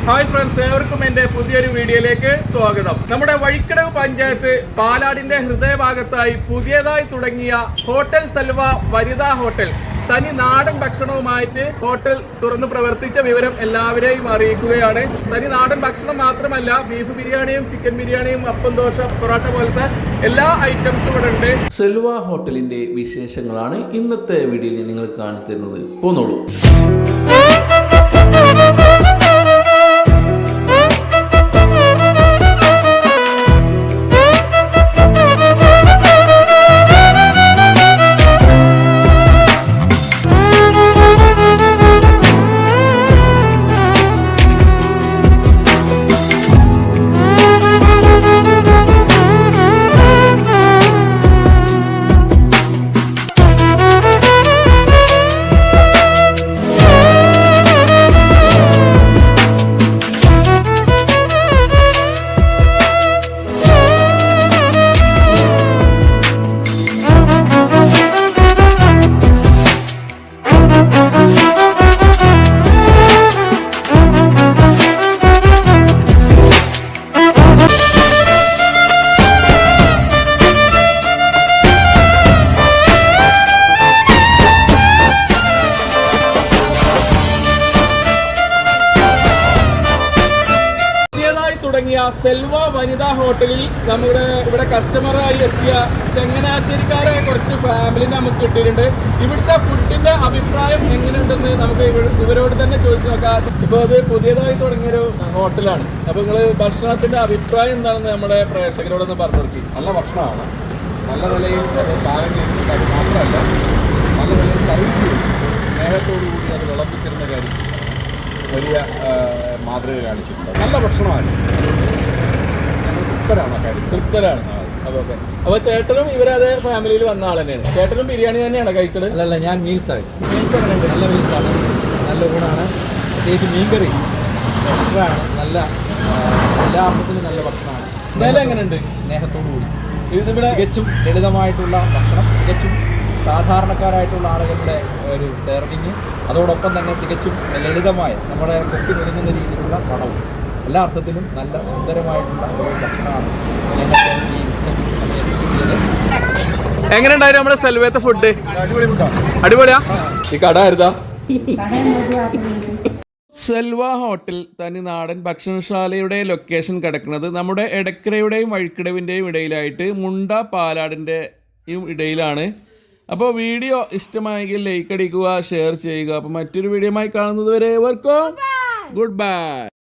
Hi friends, ഏവർക്കും എൻ്റെ പുതിയൊരു വീഡിയോയിലേക്ക് സ്വാഗതം. നമ്മുടെ വഴിക്കടവ് പഞ്ചായത്ത് പാലാടിന്റെ ഹൃദയഭാഗത്തായി പുതിയതായി തുടങ്ങിയ ഹോട്ടൽ സൽവ വനിതാ ഹോട്ടൽ തനി നാടൻ ഭക്ഷണവുമായിട്ട് ഹോട്ടൽ തുറന്ന് പ്രവർത്തിച്ച വിവരം എല്ലാവരെയും അറിയിക്കുകയാണ്. തനി നാടൻ ഭക്ഷണം മാത്രമല്ല, ബീഫ് ബിരിയാണിയും ചിക്കൻ ബിരിയാണിയും അപ്പം ദോശ പൊറോട്ട പോലത്തെ എല്ലാ ഐറ്റംസും ഇവിടെ ഉണ്ട്. സെൽവ ഹോട്ടലിന്റെ വിശേഷങ്ങളാണ് ഇന്നത്തെ വീഡിയോയിൽ നിങ്ങൾ കാണിച്ചു തരുന്നത്. പോന്നോളൂ. തുടങ്ങിയ സെൽവ വനിതാ ഹോട്ടലിൽ നമ്മുടെ ഇവിടെ കസ്റ്റമറായി എത്തിയ ചങ്ങനാശ്ശേരിക്കാരായ കുറച്ച് ഫാമിലി നമുക്ക് കിട്ടിയിട്ടുണ്ട്. ഇവിടുത്തെ ഫുഡിന്റെ അഭിപ്രായം എങ്ങനെയുണ്ടെന്ന് നമുക്ക് ഇവരോട് തന്നെ ചോദിച്ചു നോക്കാം. ഇപ്പോൾ അത് പുതിയതായി തുടങ്ങിയൊരു ഹോട്ടലാണ്. അപ്പോൾ നിങ്ങൾ ഭക്ഷണത്തിന്റെ അഭിപ്രായം എന്താണെന്ന് നമ്മുടെ പ്രേക്ഷകരോടൊന്ന് പറഞ്ഞു നോക്കി. നല്ല ഭക്ഷണമാണ്, നല്ല നിലയിൽ പാകം ചെയ്യുന്നത് മാത്രമല്ല, നല്ല നിലയിൽ സർവീസ് ചെയ്യും. സ്നേഹത്തോടു കൂടി അത് വിളമ്പിച്ചിരുന്ന കാര്യം വലിയ മാതൃക കാണിച്ചിട്ടുണ്ട്. നല്ല ഭക്ഷണമാണ്, ഞങ്ങൾ തൃപ്തരാണ്. തൃപ്തരാണ്. അപ്പോൾ ചേട്ടനും ഇവരത് ഫാമിലിയിൽ വന്ന ആൾ തന്നെയാണ്. ചേട്ടനും ബിരിയാണി തന്നെയാണ് കഴിച്ചത്? അല്ലല്ല, ഞാൻ മീൽസ് കഴിച്ചു. മീൽസ് എങ്ങനെയുണ്ട്? നല്ല മീൽസാണ്, നല്ല ഊണാണ്. പ്രത്യേകിച്ച് മീൻകറി ഭക്ഷണമാണ്. നല്ല എല്ലാ അർത്ഥത്തിലും നല്ല ഭക്ഷണമാണ്. വില എങ്ങനെയുണ്ട്? സ്നേഹത്തോടു കൂടി ഇതിവിടെ തികച്ചും ലളിതമായിട്ടുള്ള ഭക്ഷണം, തികച്ചും സാധാരണക്കാരായിട്ടുള്ള ആളുകളുടെ ഒരു സെർവിങ്, അതോടൊപ്പം തന്നെ തികച്ചും ലളിതമായ നമ്മുടെ കൊക്കിന് ഒരുങ്ങുന്ന രീതിയിലുള്ള പണവും, എല്ലാ അർത്ഥത്തിലും നല്ല സുന്ദരമായിട്ടുള്ള ഒരു ഭക്ഷണമാണ് ഞങ്ങൾക്ക് ഈ സമയത്ത് കിട്ടിയത്. എങ്ങനെയുണ്ടായിരുന്നു നമ്മുടെ സെൽവത്തെ ഫുഡ്? അടിപൊളി ഫുഡാണ്. അടിപൊളിയാ. ഈ കട ആയിരുന്നാ? സെൽവ ഹോട്ടൽ തനി നാടൻ ഭക്ഷണശാലയുടെ ലൊക്കേഷൻ കിടക്കുന്നത് നമ്മുടെ എടക്കരയുടെയും വഴിക്കടവിൻ്റെയും ഇടയിലായിട്ട് മുണ്ട പാലാടിൻ്റെയും ഇടയിലാണ്. അപ്പോൾ വീഡിയോ ഇഷ്ടമായെങ്കിൽ ലൈക്ക് അടിക്കുക, ഷെയർ ചെയ്യുക. അപ്പോൾ മറ്റൊരു വീഡിയോയുമായി കാണുന്നത് വരെ ഏവർക്കും ഗുഡ് ബൈ.